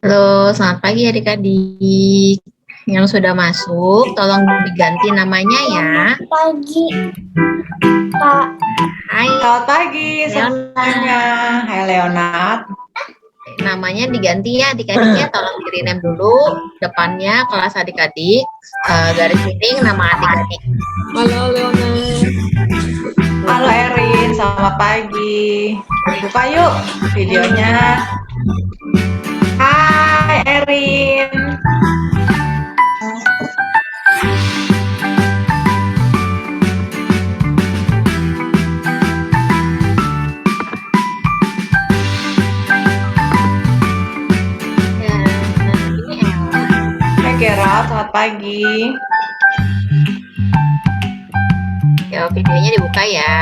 Halo, selamat pagi adik-adik. Yang sudah masuk, tolong diganti namanya ya. Pagi, Kak. Hai. Selamat pagi semuanya. Hai Leonard. Namanya diganti ya adik-adik ya. Tolong di-rename dulu. Depannya kelas adik-adik, garis miring nama adik-adik. Halo Leonard. Halo Erin, selamat pagi. Buka yuk videonya. Hai Erin. Ya, ini Ella. Hai Gerald, selamat pagi. Ya, videonya dibuka ya.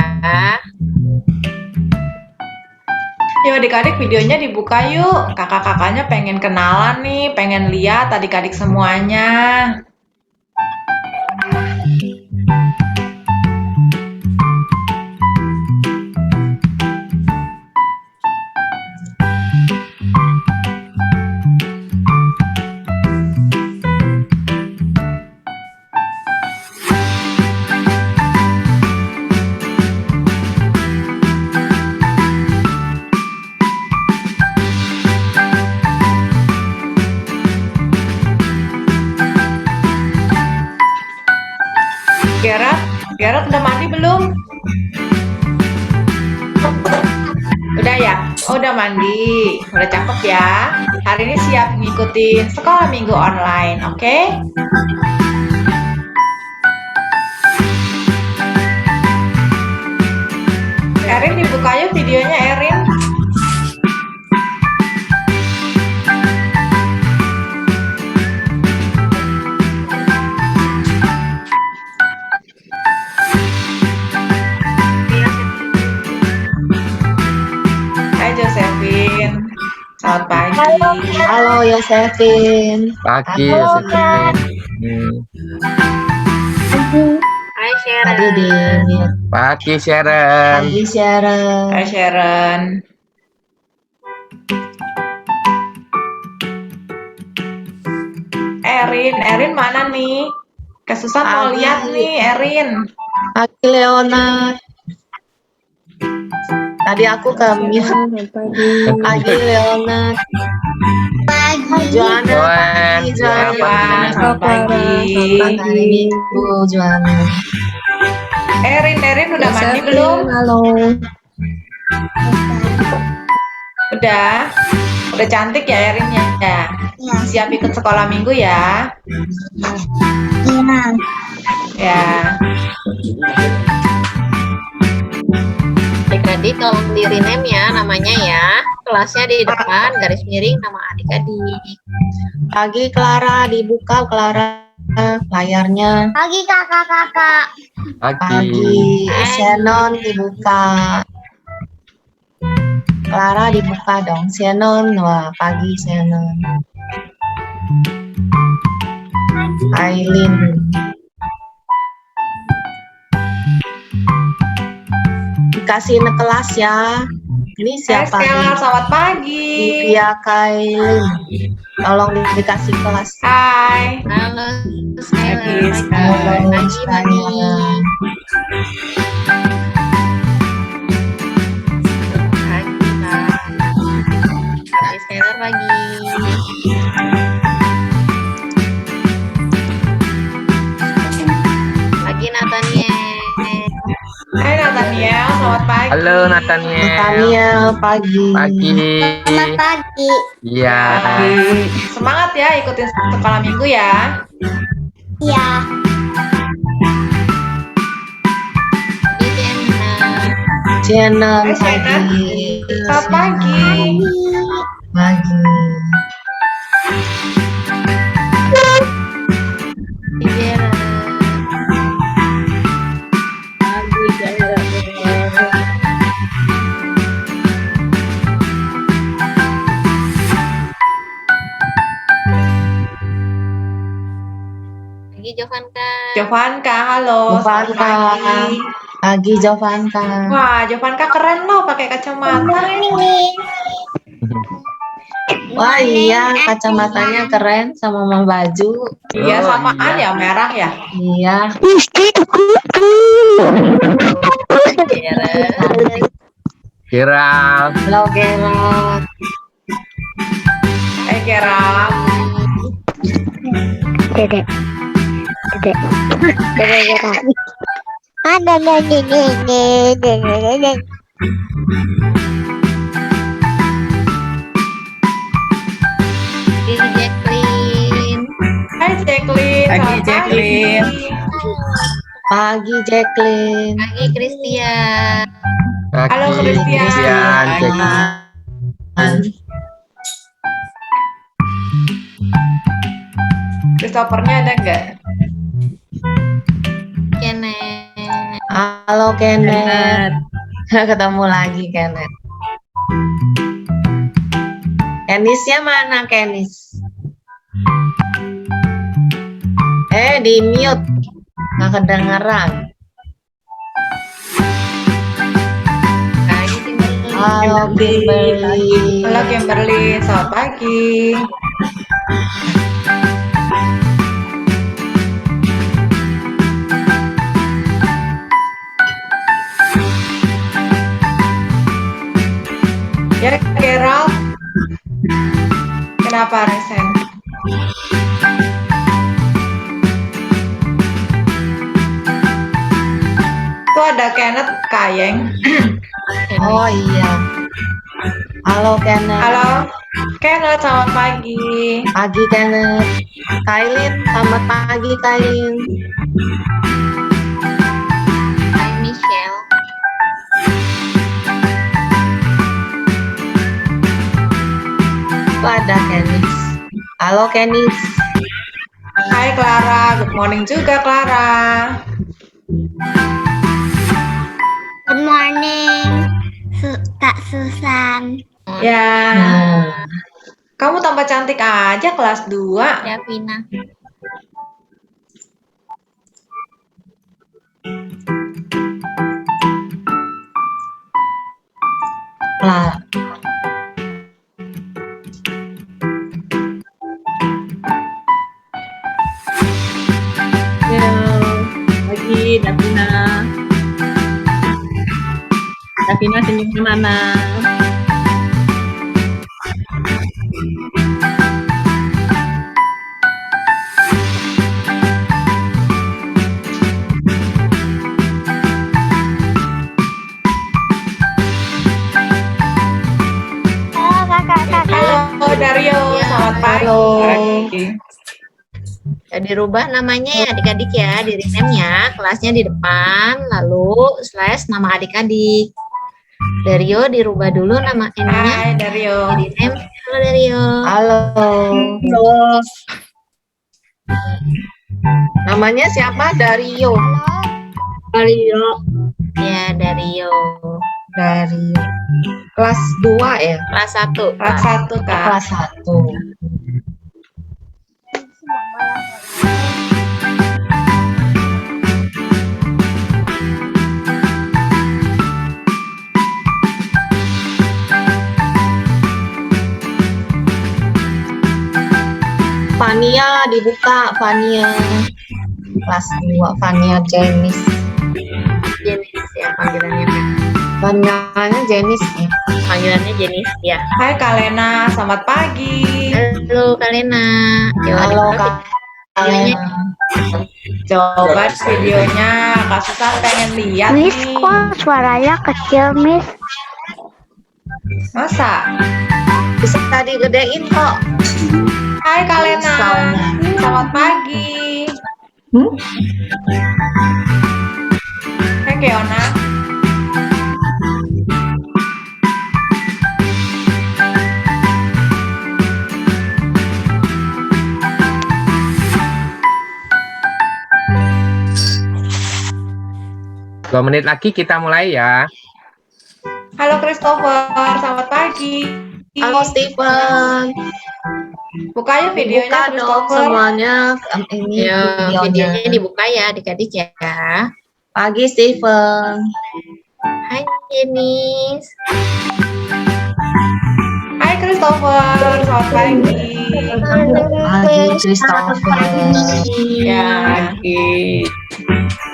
Yuk adik-adik videonya dibuka yuk. Kakak-kakaknya pengen kenalan nih, pengen lihat adik-adik semuanya. Gerard udah mandi belum? Udah ya? Oh, udah mandi. Udah cakep ya. Hari ini siap ngikutin sekolah minggu online, oke? Erin dibuka yuk videonya Erin. Hai Josephine. Selamat pagi. Halo Yosefin. Pagi, Halo, Yosefin. Hai Sharon. Pagi, Sharon. Pagi Sharon. Hai Sharon. Erin mana nih? Kesusahan mau Pagi. lihat nih Erin. Pagi Leonard. Tadi aku ke Pagi Leonard. Pagi Joanna. Joan, Pagi Joanna. Joan, selamat pagi. Selamat hari Minggu Joanna. Erin udah mandi belum? Halo. Udah cantik ya Erin ya? Siap ikut sekolah minggu ya? Ya. Adik-adik tolong di rename ya namanya ya. Kelasnya di depan garis miring nama adik-adik. Pagi Clara, dibuka Clara layarnya. Pagi kakak-kakak. Pagi Shannon dibuka. Clara dibuka dong. Shannon, wah pagi Shannon. Aileen. Dikasih ke kelas ya. Ini siapa Stella, nih? selamat pagi. Divya Kailin. Tolong dikasih kelas. Hai. Halo, Pagi, Halo, Stella. Stella. Pagi, Kak. Pagi, Stella, pagi. Pagi, Nathaniel. Hai Nathaniel, selamat pagi. Halo, Nathaniel. Nathaniel, pagi. Pagi. Selamat pagi. Iya. Pagi. Semangat ya ikutin sekolah minggu ya. Ya. Jenna, Hai Shaina. pagi. Selamat pagi. Pagi. Jenna. Pagi, Jenna. Pagi, Jovanka. Jovanka, halo. Selamat Jovanka. pagi. Pagi Jovanka. Wah, Jovanka keren loh pakai kacamata. Wah iya, kacamatanya keren sama baju. Iya, samaan ya, merah ya. Iya. Kira Halo Gerard. Gerald. Dedek. Dedek. Dedek. Ada dedek. Ini Jacqueline. Hai Jacqueline. Pagi, Selamat Jacqueline. Pagi Jacqueline. Pagi Christian. Halo, Christian. Christophernya ada nggak? Kenneth. Halo Kenneth. Ketemu lagi Kenneth. Kenisnya mana Kenis? Di mute. Nggak kedengeran. Pagi Kimberly. Halo Kimberly. Halo Kimberly, selamat pagi. Ya, Gerald. Kenapa resen? Tuh ada Kenneth Kayeng. Oh iya. Halo Kenneth. Halo, Kenneth, selamat pagi. Pagi Kenneth. Kailin, selamat pagi Kailin. Hai Michelle. Itu ada Kenis. Halo Kenis. Hai Clara, good morning juga Clara. Good morning. Kak Susan. Ya, Nah, kamu tambah cantik aja kelas 2. Ya Vina. lah. Ya, pagi Davina. Davina senyumnya mana? Halo kakak. Halo Dario, selamat pagi. Halo. Ya, dirubah namanya ya adik-adik ya, di rename ya. Kelasnya di depan, lalu slash nama adik-adik. Dario dirubah dulu nama ininya. Hai Dario. Di rename. Halo Dario. Halo. Halo. Namanya siapa? Dario. Mario. Ya Dario. Dari kelas 2 ya? Kelas 1. Kelas 1 Kak. Kelas 1. Fania dibuka, Fania. Kelas 2, Fania Jenis. Jenis ya panggilannya Kak. Fanianya Jenis ya. Panggilannya Jenis ya. Hai Kalena, selamat pagi. Halo Kalena. Yo, Halo adik-adik. Kak. Videonya. Coba videonya, Kak Susan pengen lihat Miss, nih. kok suaranya kecil, Miss? Masa? Bisa digedein kok. Hai Kalena, Soundnya. selamat pagi. Hai Keona. Dua menit lagi kita mulai ya. Halo Christopher, selamat pagi. Halo Steven. Buka ya videonya Dibuka dong Christopher. semuanya. Ini Ya, videonya. videonya dibuka ya adik-adik ya. Pagi Steven. Hai Jenis. Hai Christopher, selamat pagi. Pagi Christopher. Ya,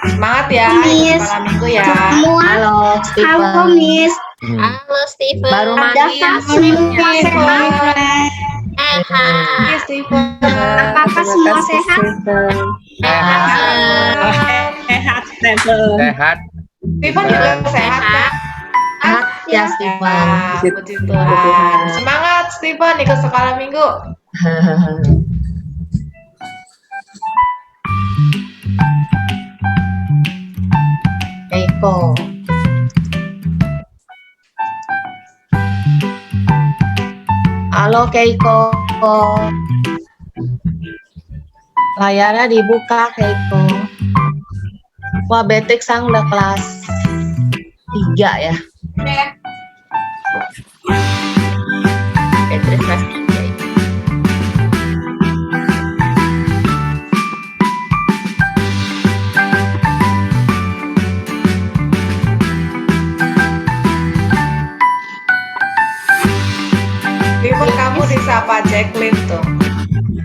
semangat ya, Miss. sekolah minggu ya. Semua. Halo Halo Steven. Miss. Halo Steven. Baru Ada mandi ya. semua sehat. Sehat. Iya, Steven. Apakah semua sehat? Sehat, Stephen. Sehat. Steven juga sehat kan? Sehat ya Steven. Ya, puji Tuhan. Semangat Steven ikut sekolah minggu. Keiko. Halo Keiko. Layarnya dibuka Keiko. Wah Betik sang udah kelas 3 ya. Beatrice kelas 3 itu. Steven kamu disapa Jacqueline tuh.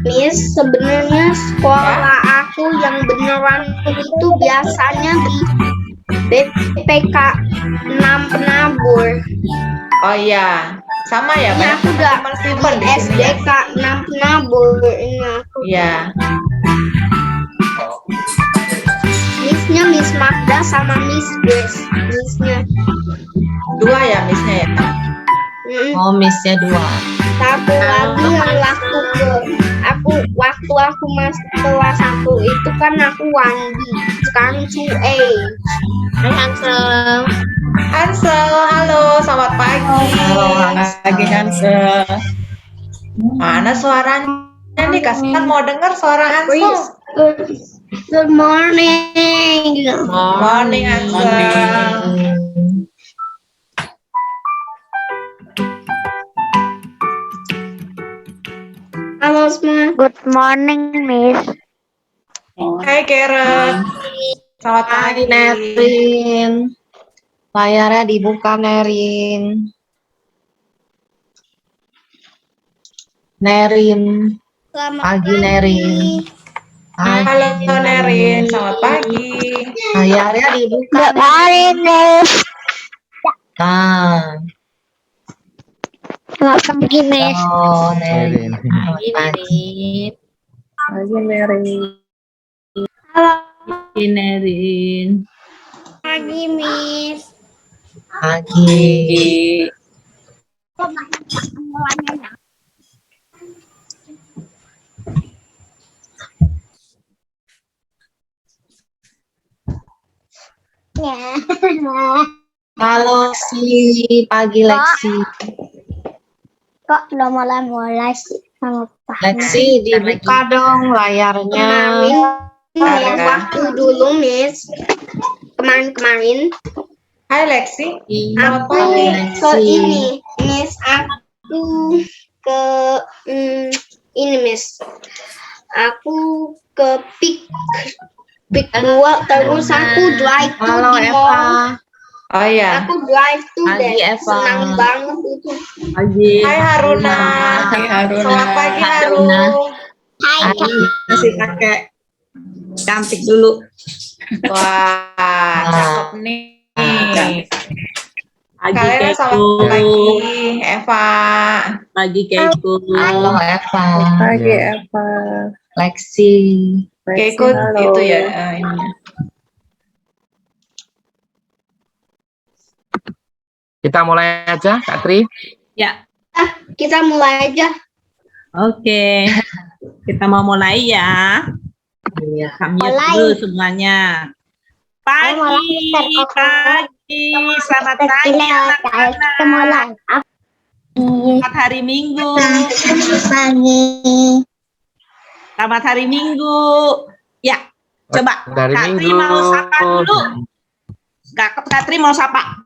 Miss, sebenarnya sekolah aku yang beneran itu biasanya di BPK 6 Penabur. Oh iya, sama ya, Ini banyak aku udah teman Steven di di sini ya. SDK 6 Penabur. Ini aku. Iya. Missnya Miss Magda sama Miss Grace. Missnya. Dua ya missnya ya. Oh missnya 2. Satu lagi yang waktu aku masuk kelas 1 itu kan aku 1D. Sekarang 2A. Hai Hansel. Hansel, halo, selamat pagi. Halo Hans. Lagi Hansel. Mana suaranya nih? Kasihan mau dengar suara Hansel. Good morning. Morning Hansel. Halo semua. Good morning, Miss. Hai Karen. Selamat Hai pagi. Nerin. Layarnya dibuka Nerin. Nerin. Selamat Pagi Nerin. Halo Nerin, selamat pagi. Layarnya dibuka. Good morning, Miss. Nah. Selamat pagi, Miss. Oh Nerin. Pagi Selamat Nerin. Halo Inerin. pagi Miss. pagi. Halo si pagi Lexi. Kok udah mulai sih? Lexi dibuka dong layarnya. Kemarin waktu dulu Miss. Kemarin Hai Lexi. Selamat aku pagi. ke ini Miss, aku ke ini Miss, aku ke pik 2 terus aku drive tuh Halo di Eva. mall. Oh iya. Aku drive tuh Pagi, deh, Eva. senang banget itu. Pagi. Hai Haruna. Hai Haruna. Selamat pagi Haruna. Harun. Hai. Masih pakai cantik dulu. Wah, cakep nih. Pagi Kalian Keiko. selamat pagi Eva. Pagi Keiko. Halo Eva. Pagi Eva. Lexi. Keiko itu ya ininya. Kita mulai aja, Kak Tri. Ya. Kita mulai aja. Oke. Kita mau mulai ya. Iya. Kami Mulai. dulu semuanya. Pagi, pagi. Selamat pagi anak-anak. Kita mulai. Selamat hari Minggu. Pagi. Selamat hari Minggu. Ya, coba. Dari Kak Tri Minggu. mau sapa dulu. Kak Tri mau sapa.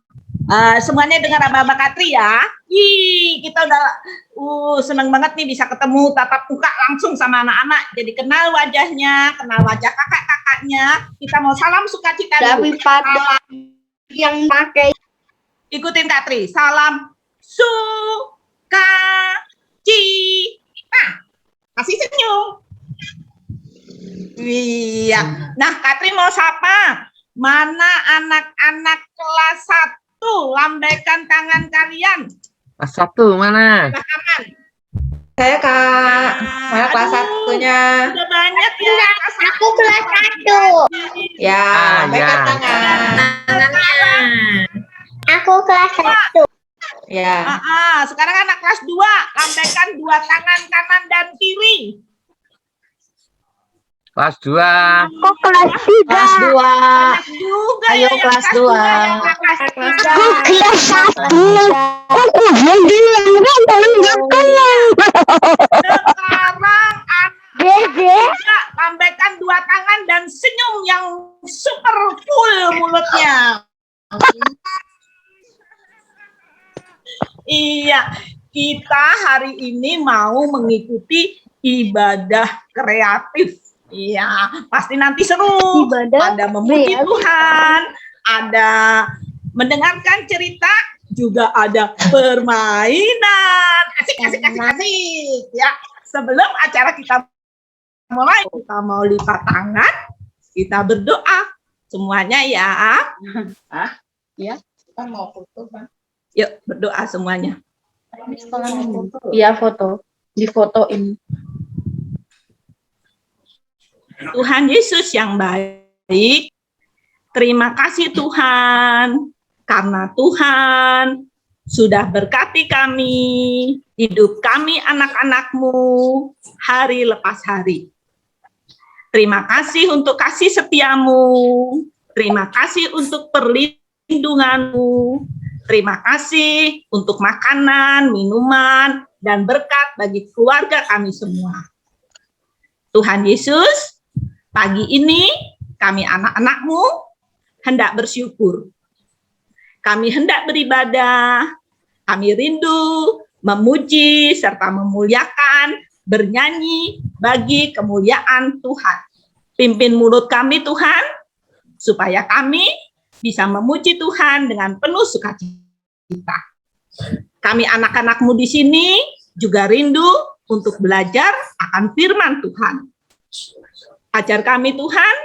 Semuanya dengar Aba Katri ya. Ih, kita udah seneng banget nih bisa ketemu tatap muka langsung sama anak-anak. Jadi kenal wajahnya, kenal wajah kakak-kakaknya. Kita mau salam sukacita dulu. Daripada yang pakai Ikutin Katri. Salam sukacita. Kasih senyum. Iya. Nah, Katri mau sapa? Mana anak-anak kelas 1? Lambaikan tangan kalian. Kelas 1 mana? Saya Kak. Mana kelas Aduh, satunya? Udah banyak ya. aku kelas 1. Ya, lambaikan ya. tangan. Tangannya. Aku kelas 1. Ya. Sekarang anak kelas 2. Lambaikan 2 tangan kanan dan kiri. Kelas 2. Aku kelas 3. Kelas 2. Banyak juga Ayo, ya yang kelas kelas 2. 2 yang kelas 3. Aku kelas 1. Aku bilang Sekarang anak Dede. juga lambaikan 2 tangan dan senyum yang super full mulutnya. Iya, kita hari ini mau mengikuti ibadah kreatif. Iya, pasti nanti seru. Ada memuji Tuhan, ada mendengarkan cerita, juga ada permainan. Asik. Ya, sebelum acara kita mulai, kita mau lipat tangan, kita berdoa semuanya ya. Kan mau foto, Bang. Yuk berdoa semuanya. Iya, foto. Difotoin. Tuhan Yesus yang baik, terima kasih Tuhan, karena Tuhan sudah berkati kami, hidup kami anak-anak-Mu hari lepas hari. Terima kasih untuk kasih setia-Mu, terima kasih untuk perlindungan-Mu, terima kasih untuk makanan, minuman, dan berkat bagi keluarga kami semua. Tuhan Yesus, pagi ini kami anak-anak-Mu hendak bersyukur. Kami hendak beribadah, kami rindu memuji serta memuliakan, bernyanyi bagi kemuliaan Tuhan. Pimpin mulut kami Tuhan, supaya kami bisa memuji Tuhan dengan penuh sukacita. Kami anak-anak-Mu di sini juga rindu untuk belajar akan firman Tuhan. Ajar kami Tuhan,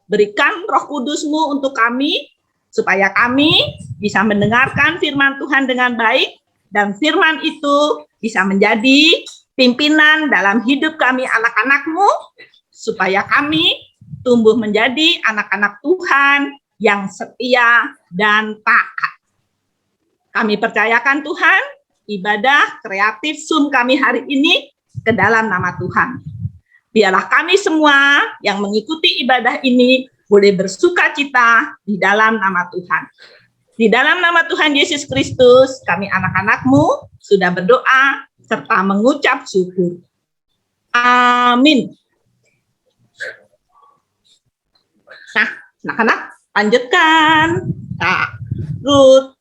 berikan Roh Kudus-Mu untuk kami, supaya kami bisa mendengarkan firman Tuhan dengan baik, dan firman itu bisa menjadi pimpinan dalam hidup kami anak-anak-Mu, supaya kami tumbuh menjadi anak-anak Tuhan yang setia dan taat. Kami percayakan Tuhan, ibadah kreatif Zoom kami hari ini ke dalam nama Tuhan. Biarlah kami semua yang mengikuti ibadah ini boleh bersuka cita di dalam nama Tuhan. Di dalam nama Tuhan Yesus Kristus, kami anak-anak-Mu sudah berdoa serta mengucap syukur. Amin. Nah, anak-anak, lanjutkan. Nah, Ruth.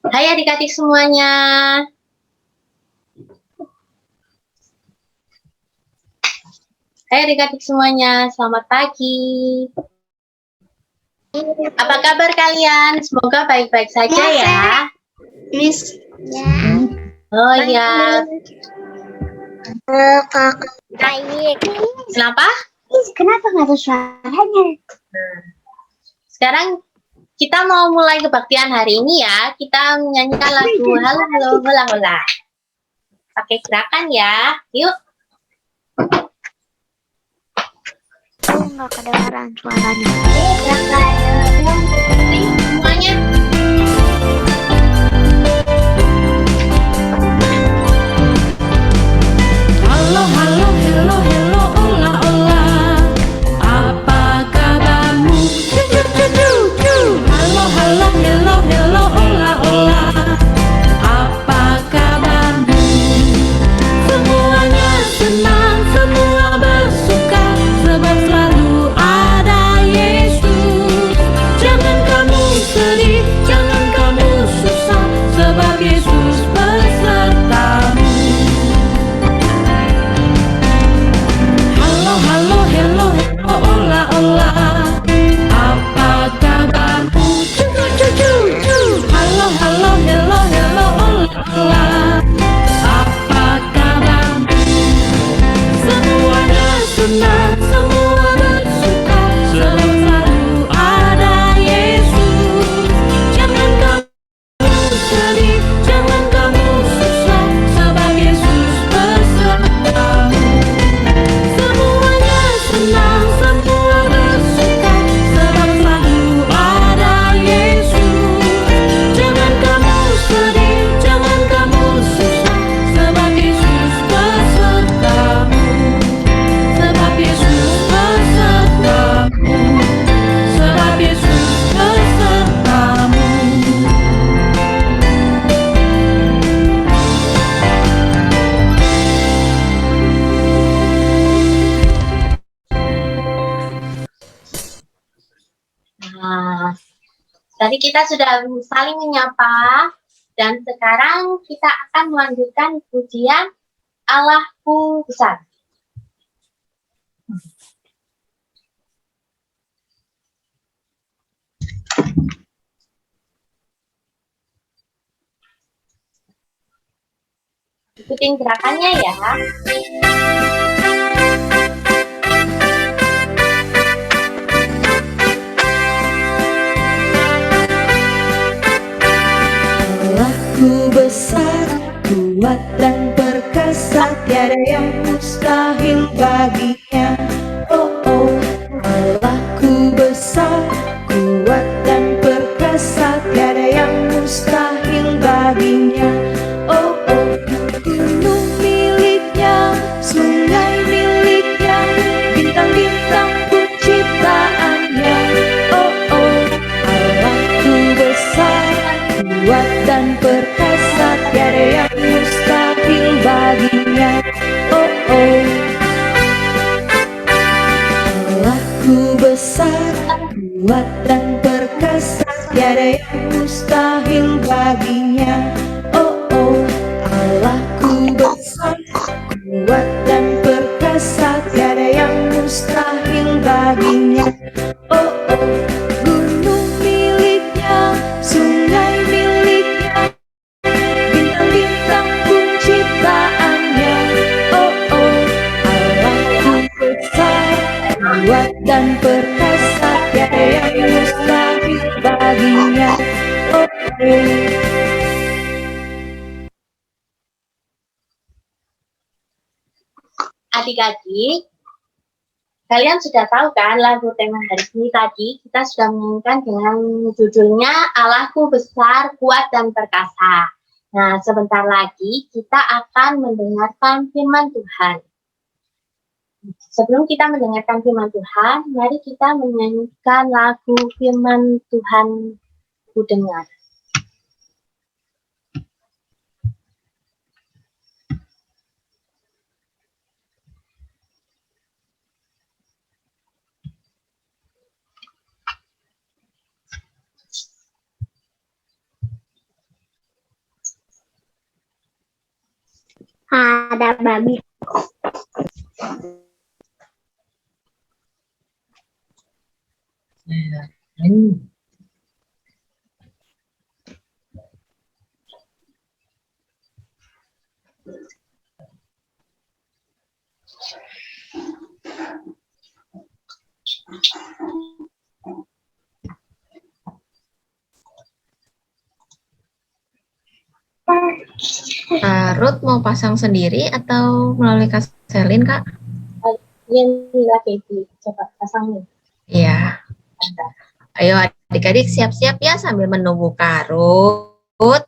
Hai adik-adik semuanya. Hai adik-adik semuanya, selamat pagi. Apa kabar kalian? Semoga baik-baik saja ya. Miss. Ya. Oh ya, Baik. kenapa? Miss, kenapa nggak ada suaranya? Sekarang kita mau mulai kebaktian hari ini ya. Kita menyanyikan lagu Halo Halo Hola Hola. Pakai gerakan ya. Yuk. Nggak kedengaran suaranya. Semuanya. Halo, halo, hello, hello, hola, hola. Apa kabarmu? Cu, cu, cu, cu, cu. Halo, halo, hello, hello, hola, hola. Apa kabarmu? Semuanya tadi kita sudah saling menyapa dan sekarang kita akan melanjutkan pujian Allahku besar. Ikutin gerakannya ya. Allahku besar, kuat dan perkasa, tiada yang mustahil baginya. Oh oh, Allahku besar, kuat dan perkasa, tiada yang mustahil baginya. Oh oh, gunung miliknya, sungai miliknya, bintang-bintang pun ciptaannya. Oh oh, Allahku besar, kuat dan perkasa, tiada yang mustahil baginya. Oh oh, Allahku besar, kuat dan perkasa, tiada yang mustahil baginya. Oh oh, Allahku besar, kuat dan perkasa, tiada yang mustahil baginya. Oh oh, gunung miliknya, sungai miliknya, bintang-bintang pun ciptaannya. Oh oh, Allahku besar, kuat dan perkasa, tiada yang mustahil baginya. Oh oh. Adik-adik, kalian sudah tahu kan lagu tema hari ini tadi kita sudah menyanyikan dengan judulnya Allahku besar, kuat dan perkasa. Nah, sebentar lagi kita akan mendengarkan firman Tuhan. Sebelum kita mendengarkan firman Tuhan, mari kita menyanyikan lagu firman Tuhan ku dengar. Ada babi. Ruth mau pasang sendiri atau melalui Kak Selin, Kak? Yang tidak Baby, coba pasangin. Iya. Ayo adik-adik siap-siap ya sambil menunggu Kak Ruth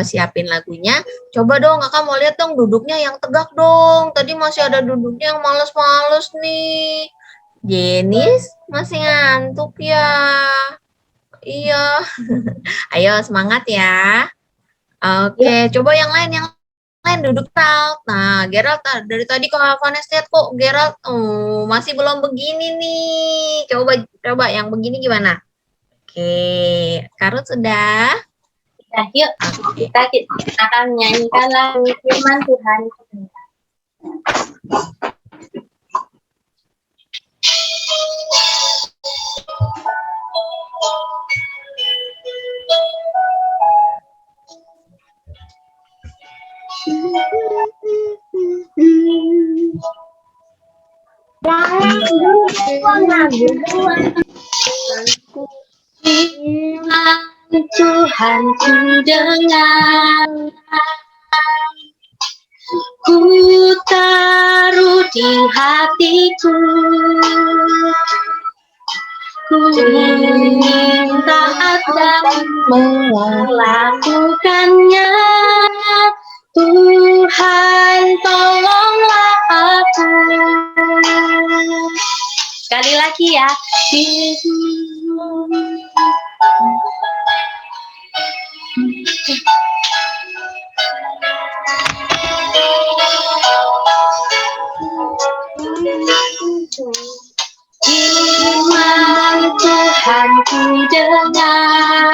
siapin lagunya. Coba dong, Kakak mau lihat dong duduknya yang tegak dong. Tadi masih ada duduknya yang males-males nih. Jenis masih ngantuk ya. Iya. Ayo semangat ya. Oke, coba yang lain duduk Gerald. Nah, Gerald dari tadi kok Vanessa lihat kok Gerald masih belum begini nih. Coba yang begini gimana? Oke, Karut sudah. Nah, yuk kita akan menyanyikan lagu firman Tuhan. Tuhan ku dengar, ku taruh di hatiku, ku ingin taat dan melakukannya. Tuhan tolonglah aku. Sekali lagi ya. Firman Tuhan ku dengar,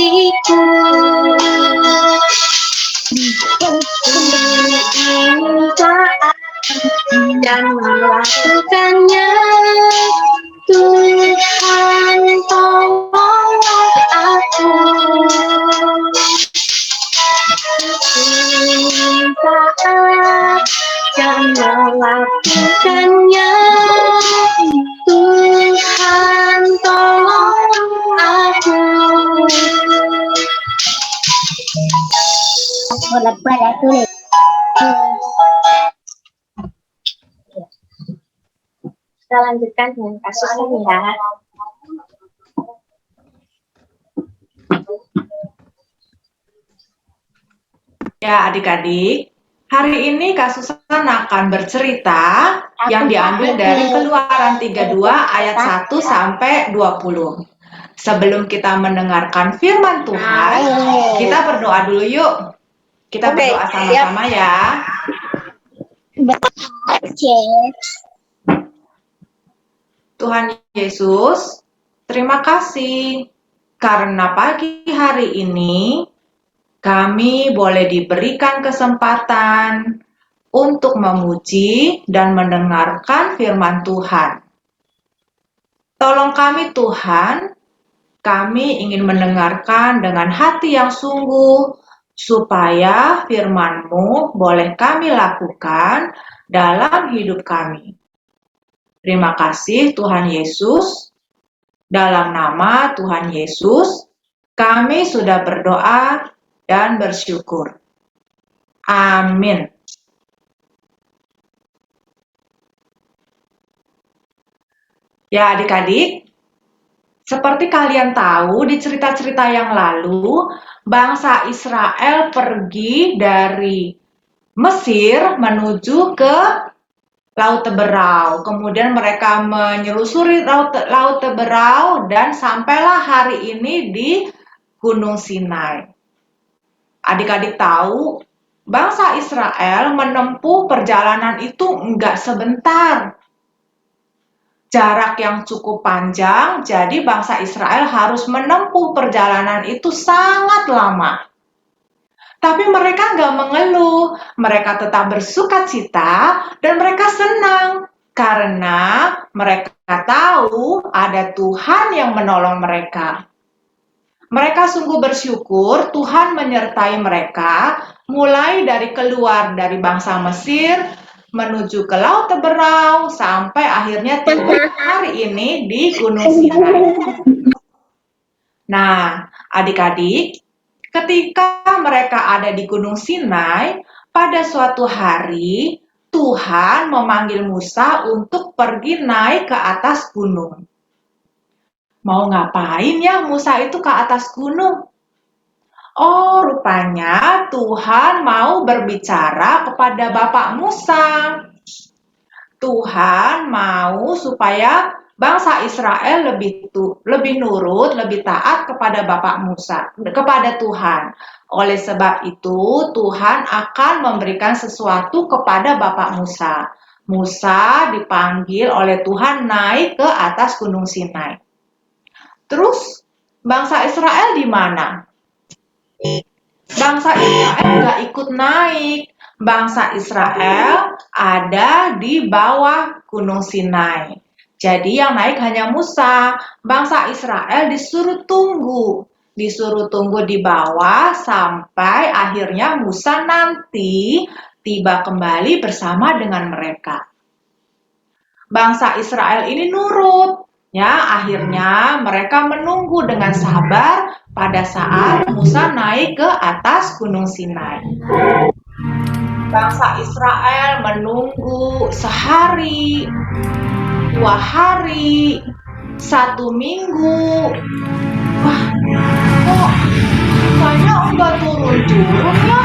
hatiku. Ingin taat dan melakukannya. Tuhan tolonglah aku. Ingin taat dan melakukannya. Tuhan tolong aku. Kita lanjutkan dengan kasus ini ya. Ya, adik-adik, hari ini Kak Susan akan bercerita yang diambil dari Keluaran 32 ayat 1 sampai 20. Sebelum kita mendengarkan firman Tuhan, kita berdoa dulu yuk. Kita berdoa sama-sama ya. Tuhan Yesus, terima kasih karena pagi hari ini kami boleh diberikan kesempatan untuk memuji dan mendengarkan firman Tuhan. Tolong kami Tuhan, kami ingin mendengarkan dengan hati yang sungguh, supaya firman-Mu boleh kami lakukan dalam hidup kami. Terima kasih Tuhan Yesus. Dalam nama Tuhan Yesus, kami sudah berdoa dan bersyukur. Amin. Ya adik-adik, seperti kalian tahu di cerita-cerita yang lalu, bangsa Israel pergi dari Mesir menuju ke Laut Teberau. Kemudian mereka menyelusuri Laut Teberau dan sampailah hari ini di Gunung Sinai. Adik-adik tahu, bangsa Israel menempuh perjalanan itu enggak sebentar. Jarak yang cukup panjang, jadi bangsa Israel harus menempuh perjalanan itu sangat lama. Tapi mereka enggak mengeluh, mereka tetap bersukacita dan mereka senang. Karena mereka tahu ada Tuhan yang menolong mereka. Mereka sungguh bersyukur Tuhan menyertai mereka mulai dari keluar dari bangsa Mesir menuju ke Laut Teberau sampai akhirnya tiba hari ini di Gunung Sinai. Nah, adik-adik, ketika mereka ada di Gunung Sinai, pada suatu hari Tuhan memanggil Musa untuk pergi naik ke atas gunung. Mau ngapain ya Musa itu ke atas gunung? Oh, rupanya Tuhan mau berbicara kepada Bapak Musa. Tuhan mau supaya bangsa Israel lebih nurut, lebih taat kepada Bapak Musa, kepada Tuhan. Oleh sebab itu, Tuhan akan memberikan sesuatu kepada Bapak Musa. Musa dipanggil oleh Tuhan naik ke atas Gunung Sinai. Terus, bangsa Israel di mana? Bangsa Israel nggak ikut naik. Bangsa Israel ada di bawah Gunung Sinai. Jadi yang naik hanya Musa. Bangsa Israel disuruh tunggu di bawah sampai akhirnya Musa nanti tiba kembali bersama dengan mereka. Bangsa Israel ini nurut. Ya, akhirnya mereka menunggu dengan sabar pada saat Musa naik ke atas Gunung Sinai. Bangsa Israel menunggu sehari, 2 hari, 1 minggu. Wah, kok Musanya enggak turun-turun ya?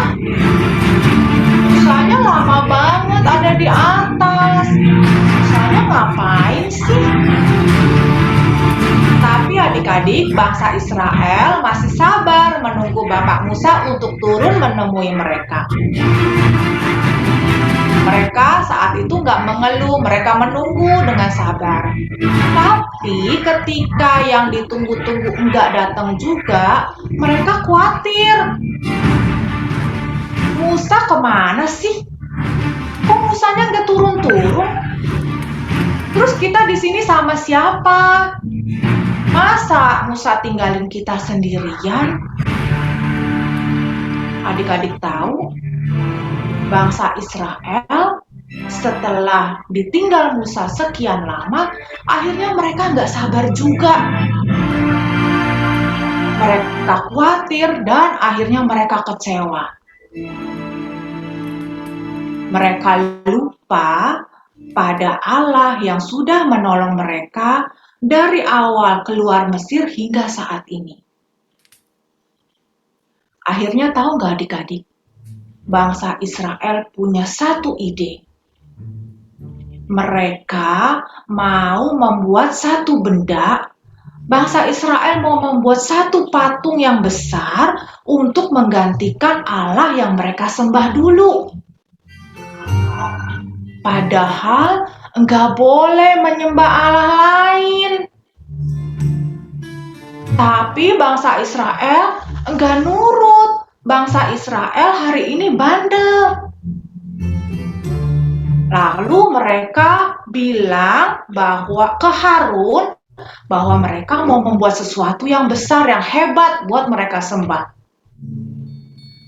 Musanya lama banget ada di atas. Musanya ngapain sih? Tapi adik-adik, bangsa Israel masih sabar menunggu Bapak Musa untuk turun menemui mereka. Mereka saat itu nggak mengeluh, mereka menunggu dengan sabar. Tapi ketika yang ditunggu-tunggu nggak datang juga, mereka khawatir. Musa kemana sih? Kok Musanya nggak turun-turun? Terus kita di sini sama siapa? Masa Musa tinggalin kita sendirian? Adik-adik tahu, bangsa Israel setelah ditinggal Musa sekian lama, akhirnya mereka nggak sabar juga. Mereka khawatir dan akhirnya mereka kecewa. Mereka lupa pada Allah yang sudah menolong mereka dari awal keluar Mesir hingga saat ini. Akhirnya tahu nggak adik-adik? Bangsa Israel punya satu ide. Mereka mau membuat satu benda. Bangsa Israel mau membuat satu patung yang besar untuk menggantikan Allah yang mereka sembah dulu. Padahal enggak boleh menyembah Allah lain. Tapi bangsa Israel enggak nurut. Bangsa Israel hari ini bandel. Lalu mereka bilang ke Harun bahwa mereka mau membuat sesuatu yang besar, yang hebat buat mereka sembah.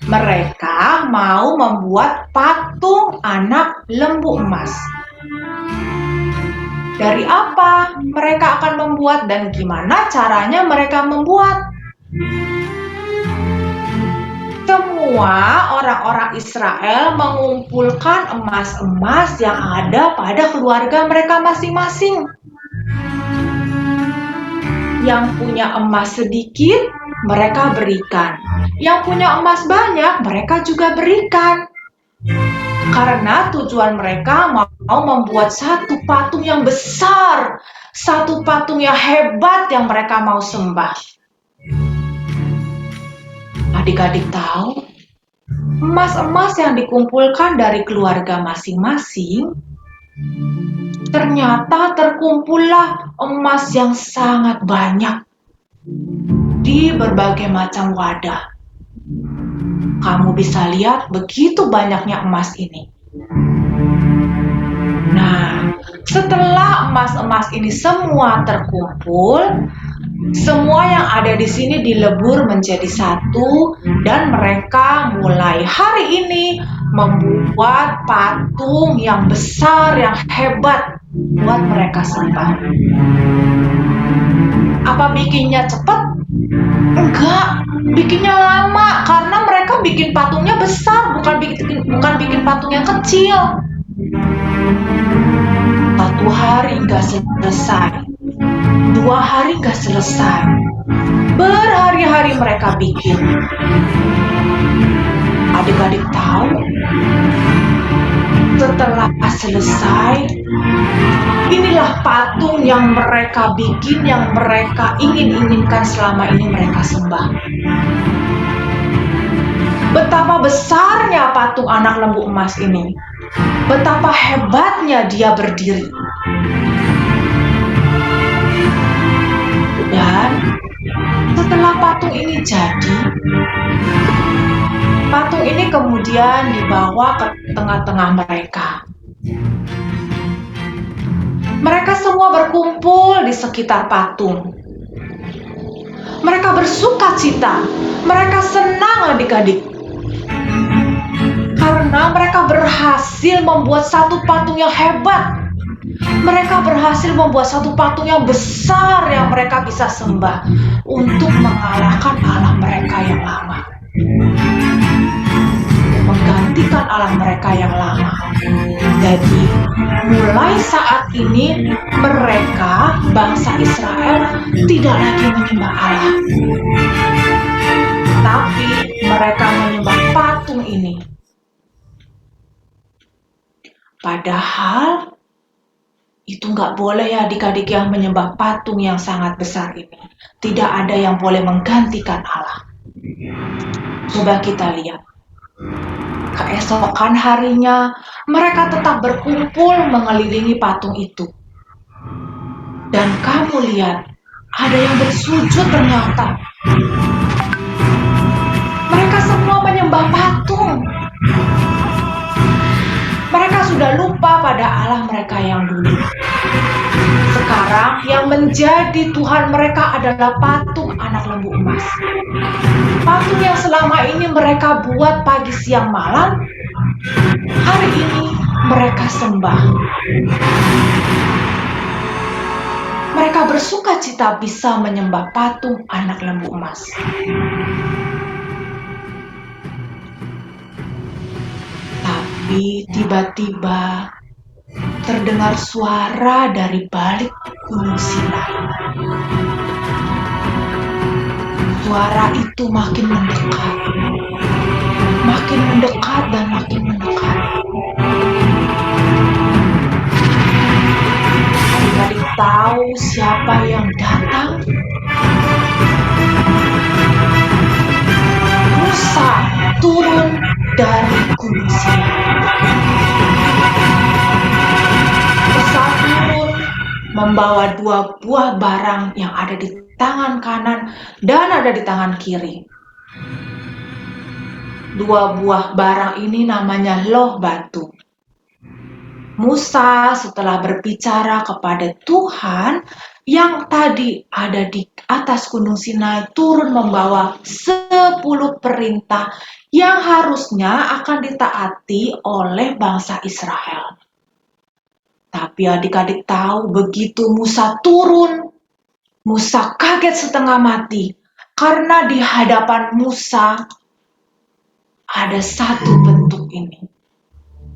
Mereka mau membuat patung anak lembu emas. Dari apa mereka akan membuat dan gimana caranya mereka membuat? Semua orang-orang Israel mengumpulkan emas-emas yang ada pada keluarga mereka masing-masing. Yang punya emas sedikit, mereka berikan. Yang punya emas banyak, mereka juga berikan. Karena tujuan mereka mau membuat satu patung yang besar, satu patung yang hebat yang mereka mau sembah. Adik-adik tahu, emas-emas yang dikumpulkan dari keluarga masing-masing, ternyata terkumpullah emas yang sangat banyak di berbagai macam wadah. Kamu bisa lihat begitu banyaknya emas ini. Nah, setelah emas-emas ini semua terkumpul, semua yang ada di sini dilebur menjadi satu dan mereka mulai hari ini membuat patung yang besar, yang hebat buat mereka sembah. Apa bikinnya cepat? Enggak, bikinnya lama karena mereka bikin patungnya besar, bukan bikin patung yang kecil. 1 hari nggak selesai, 2 hari nggak selesai, berhari-hari mereka bikin. Adik-adik tahu, setelah selesai, inilah patung yang mereka bikin, yang mereka inginkan selama ini mereka sembah. Betapa besarnya patung anak lembu emas ini. Betapa hebatnya dia berdiri. Dan setelah patung ini jadi, patung ini kemudian dibawa ke tengah-tengah mereka. Mereka semua berkumpul di sekitar patung. Mereka bersuka cita. Mereka senang adik-adik. Karena mereka berhasil membuat satu patung yang hebat. Mereka berhasil membuat satu patung yang besar yang mereka bisa sembah untuk mengalahkan Allah mereka yang lama. Menggantikan Allah mereka yang lama. Jadi, mulai saat ini mereka, bangsa Israel, tidak lagi menyembah Allah. Tapi mereka menyembah patung ini. Padahal itu nggak boleh ya adik-adik yang menyembah patung yang sangat besar ini. Tidak ada yang boleh menggantikan Allah. Coba kita lihat. Keesokan harinya, mereka tetap berkumpul mengelilingi patung itu. Dan kamu lihat, ada yang bersujud ternyata. Mereka semua menyembah patung. Mereka sudah lupa pada Allah mereka yang dulu. Sekarang yang menjadi Tuhan mereka adalah patung anak lembu emas. Patung yang selama ini mereka buat pagi siang malam, hari ini mereka sembah. Mereka bersuka cita bisa menyembah patung anak lembu emas. Tapi tiba-tiba terdengar suara dari balik Gunung Sinai. Suara itu makin mendekat dan makin mendekat. Adik-adik tahu siapa yang datang? Musa turun dari Gunung Sinai. Musa turun membawa 2 buah barang yang ada di tangan kanan dan ada di tangan kiri. 2 buah barang ini namanya loh batu. Musa setelah berbicara kepada Tuhan yang tadi ada di atas Gunung Sinai turun membawa 10 perintah yang harusnya akan ditaati oleh bangsa Israel. Tapi adik-adik tahu begitu Musa turun, Musa kaget setengah mati karena di hadapan Musa ada satu bentuk ini.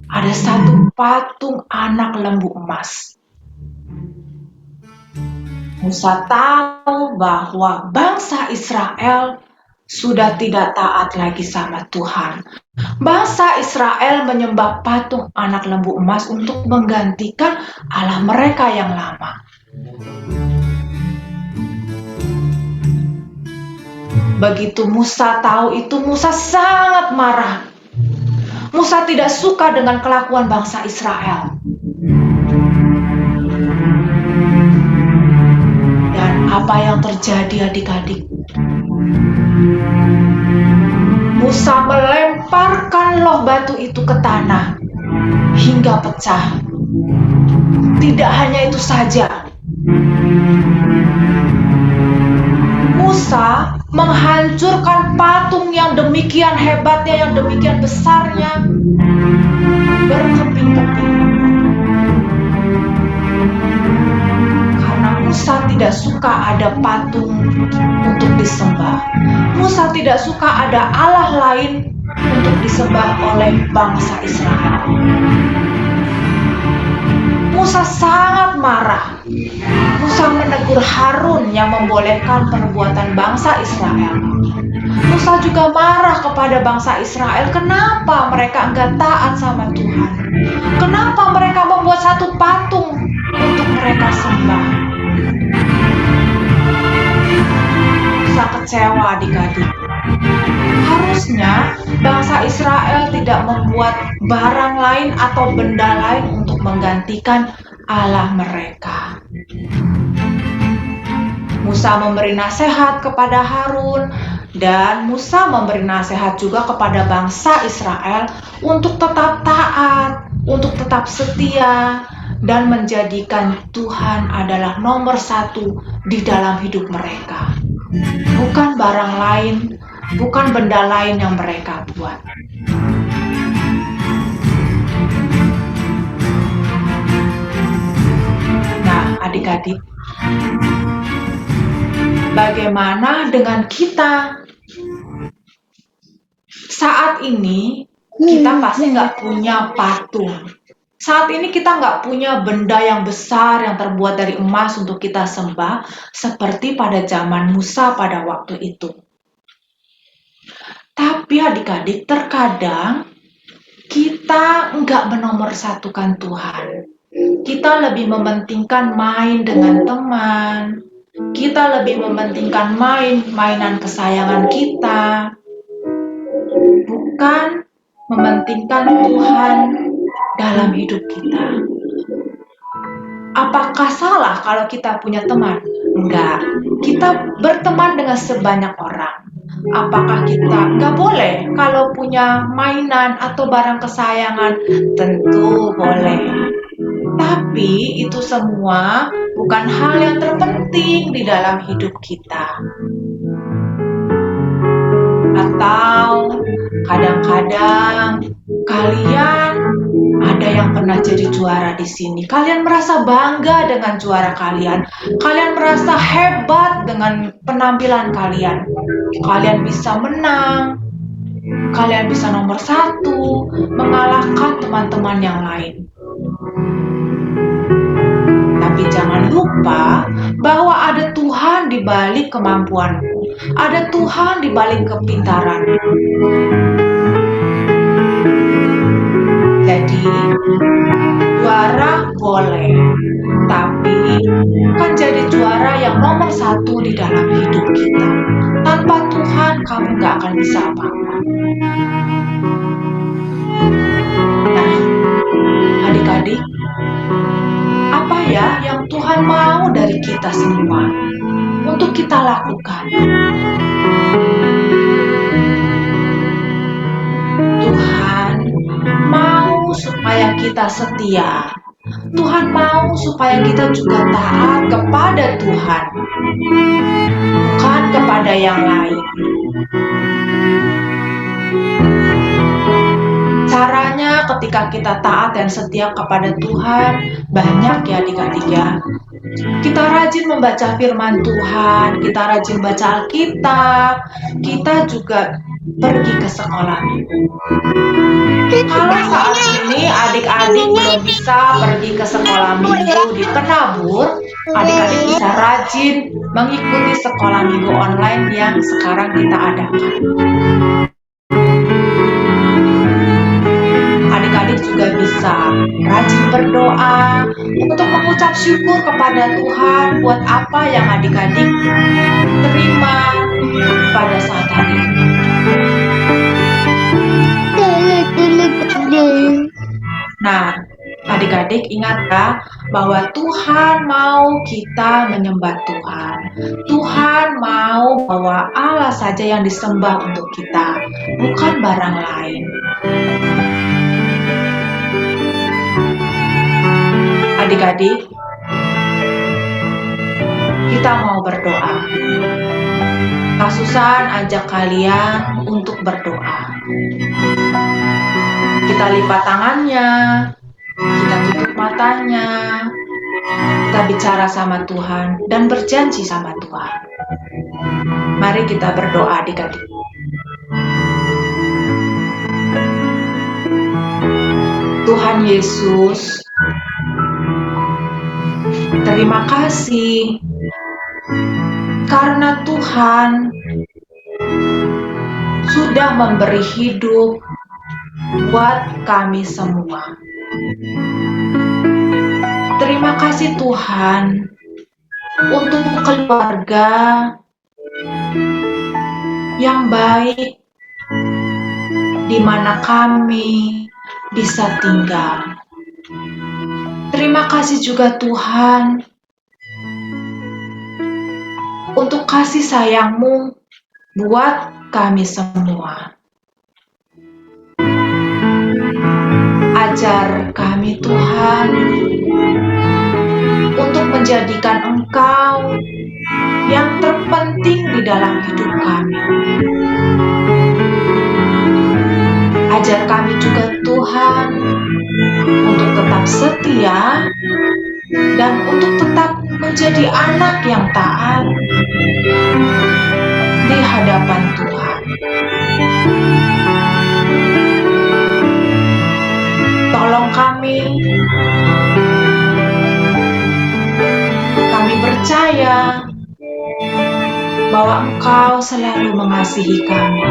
Ada satu patung anak lembu emas. Musa tahu bahwa bangsa Israel sudah tidak taat lagi sama Tuhan. Bangsa Israel menyembah patung anak lembu emas untuk menggantikan Allah mereka yang lama. Begitu Musa tahu itu, Musa sangat marah. Musa tidak suka dengan kelakuan bangsa Israel. Dan apa yang terjadi adik-adik? Musa melemparkan loh batu itu ke tanah hingga pecah. Tidak hanya itu saja. Musa menghancurkan patung yang demikian hebatnya, yang demikian besarnya, berkeping-keping. Karena Musa tidak suka ada patung untuk disembah. Musa tidak suka ada Allah lain untuk disembah oleh bangsa Israel. Musa sangat marah. Musa menegur Harun yang membolehkan perbuatan bangsa Israel. Musa juga marah kepada bangsa Israel. Kenapa mereka enggak taat sama Tuhan? Kenapa mereka membuat satu patung untuk mereka sembah? Musa kecewa adik-adik. Harusnya bangsa Israel tidak membuat barang lain atau benda lain untuk menggantikan Allah mereka. Musa memberi nasihat kepada Harun dan Musa memberi nasihat juga kepada bangsa Israel untuk tetap taat, untuk tetap setia dan menjadikan Tuhan adalah nomor 1 di dalam hidup mereka. Bukan barang lain, bukan benda lain yang mereka buat. Nah, adik-adik, bagaimana dengan kita? Saat ini kita pasti nggak punya patung. Saat ini kita nggak punya benda yang besar yang terbuat dari emas untuk kita sembah seperti pada zaman Musa pada waktu itu. Tapi adik-adik, terkadang kita nggak menomorsatukan Tuhan. Kita lebih mementingkan main dengan teman. Kita lebih mementingkan mainan kesayangan kita. Bukan mementingkan Tuhan dalam hidup kita. Apakah salah kalau kita punya teman? Enggak. Kita berteman dengan sebanyak orang. Apakah kita nggak boleh kalau punya mainan atau barang kesayangan? Tentu boleh. Tapi itu semua bukan hal yang terpenting di dalam hidup kita. Atau kadang-kadang kalian ada yang pernah jadi juara di sini. Kalian merasa bangga dengan juara kalian. Kalian merasa hebat dengan penampilan kalian. Kalian bisa menang. Kalian bisa nomor 1, mengalahkan teman-teman yang lain. Tapi jangan lupa bahwa ada Tuhan di balik kemampuanmu. Ada Tuhan di balik kepintaranmu. Jadi, juara boleh, tapi bukan jadi juara yang nomor 1 di dalam hidup kita. Tanpa Tuhan, kamu gak akan bisa apa-apa. Nah, adik-adik, apa ya yang Tuhan mau dari kita semua untuk kita lakukan? Tuhan mau supaya kita setia. Tuhan mau supaya kita juga taat kepada Tuhan, bukan kepada yang lain. Caranya ketika kita taat dan setia kepada Tuhan banyak ya adik-adik ya. Kita rajin membaca firman Tuhan, kita rajin baca Alkitab, kita juga pergi ke sekolah minggu. Kalau saat ini adik-adik belum bisa pergi ke sekolah minggu di Penabur, adik-adik bisa rajin mengikuti sekolah minggu online yang sekarang kita adakan. Adik-adik juga bisa rajin berdoa untuk mengucap syukur kepada Tuhan buat apa yang adik-adik terima pada saat hari ini. Nah, adik-adik ingat ya bahwa Tuhan mau kita menyembah Tuhan. Tuhan mau bahwa Allah saja yang disembah untuk kita, bukan barang lain. Adik-adik, kita mau berdoa. Kak Susan ajak kalian untuk berdoa. Kita lipat tangannya, kita tutup matanya, kita bicara sama Tuhan dan berjanji sama Tuhan. Mari kita berdoa adik-adik. Tuhan Yesus, terima kasih karena Tuhan sudah memberi hidup buat kami semua. Terima kasih Tuhan untuk keluarga yang baik di mana kami bisa tinggal. Terima kasih juga Tuhan untuk kasih sayang-Mu buat kami semua. Ajar kami Tuhan untuk menjadikan Engkau yang terpenting di dalam hidup kami. Ajar kami juga Tuhan untuk tetap setia dan untuk tetap menjadi anak yang taat di hadapan Tuhan. Tolong kami percaya bahwa Engkau selalu mengasihi kami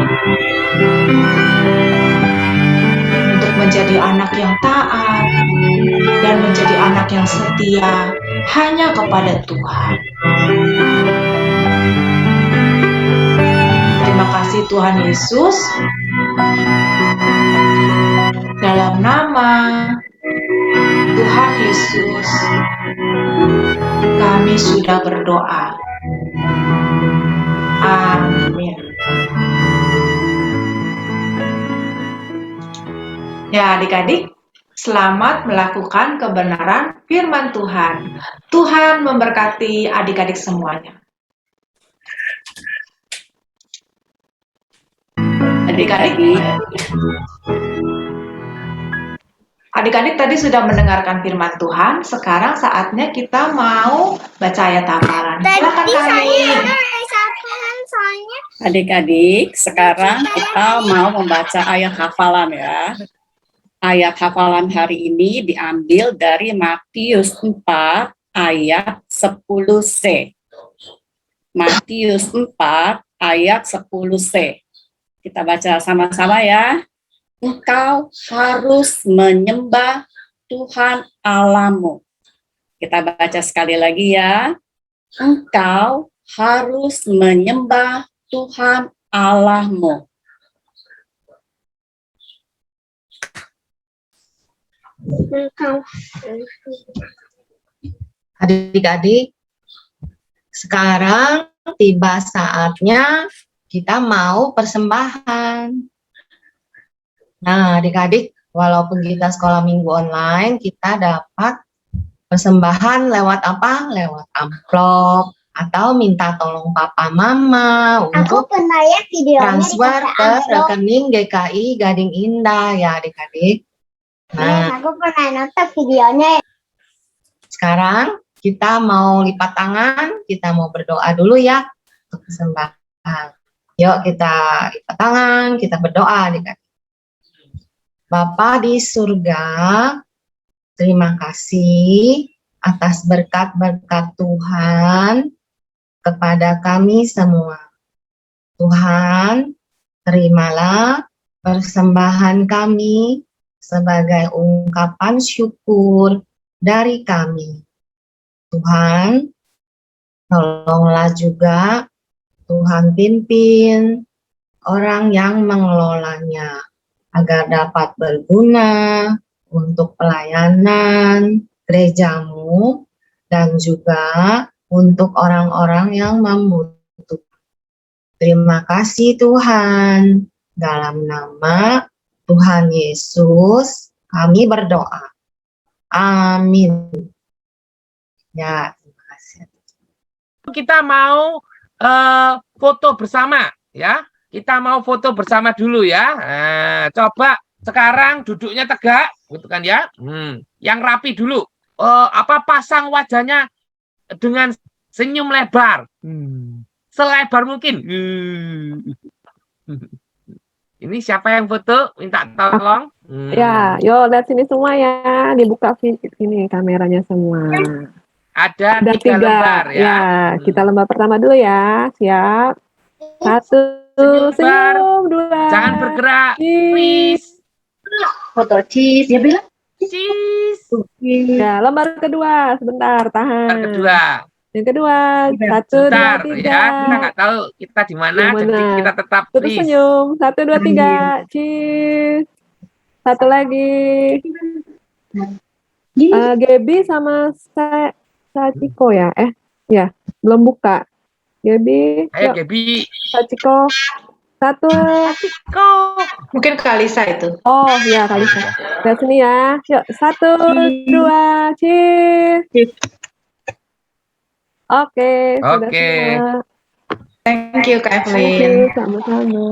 untuk menjadi anak yang taat dan menjadi anak yang setia hanya kepada Tuhan. Terima kasih Tuhan Yesus. Dalam nama Tuhan Yesus, kami sudah berdoa. Amin. Ya, adik-adik, selamat melakukan kebenaran firman Tuhan. Tuhan memberkati adik-adik semuanya. Adik-adik tadi sudah mendengarkan firman Tuhan. Sekarang saatnya kita mau baca ayat hafalan. Silakan kami. Adik-adik, sekarang kita mau membaca ayat hafalan ya. Ayat hafalan hari ini diambil dari Matius 4 ayat 10c. Matius 4 ayat 10c. Kita baca sama-sama ya. Engkau harus menyembah Tuhan Allahmu. Kita baca sekali lagi ya. Engkau harus menyembah Tuhan Allahmu. Adik-adik, sekarang tiba saatnya kita mau persembahan. Nah, adik-adik, walaupun kita sekolah minggu online, kita dapat persembahan lewat apa? Lewat amplop, atau minta tolong papa mama untuk pernah lihat videonya transfer ke rekening GKI Gading Indah ya adik-adik. Nah, aku pernah nonton videonya. sekarang kita mau lipat tangan, kita mau berdoa dulu ya untuk persembahan. Yuk kita lipat tangan, kita berdoa adik-adik. Bapa di surga, terima kasih atas berkat-berkat Tuhan kepada kami semua. Tuhan, terimalah persembahan kami sebagai ungkapan syukur dari kami. Tuhan, tolonglah juga Tuhan pimpin orang yang mengelolanya agar dapat berguna untuk pelayanan gerejamu dan juga untuk orang-orang yang membutuhkan. Terima kasih Tuhan. Dalam nama Tuhan Yesus kami berdoa. Amin. Ya, terima kasih. Kita mau foto bersama ya. Kita mau foto bersama dulu ya. Nah, coba sekarang duduknya tegak, gitu kan ya. Yang rapi dulu. Pasang wajahnya dengan senyum lebar. Selebar mungkin. Ini siapa yang foto? Minta tolong. Ya, yo lihat sini semua ya. Dibuka sini kameranya semua. Ada 3 3 lembar ya. Ya, kita lembar pertama dulu ya. Siap. 1, senyum, 2. Jangan bergerak. Please. Foto cheese, ya bilang. Cheese. Ya, lembar kedua. Sebentar, tahan. Lembar kedua. Yang kedua, 1, 2, Bentar 3. ya, kita nggak tahu kita di mana, jadi kita tetap Terus please. senyum. 1, 2, 3. Cheese. Satu lagi. Gaby sama Sachiko ya? Ya, belum buka. Gaby. Ayo Gaby. Sachiko. 1. Sachiko. Mungkin Kalisa itu. Oh, ya Kalisa. Lihat sini ya. Yuk, 1, 2, cheese. Oke, sudah Oke. semua. Thank you Kak Thank Evelyn. you, sama-sama.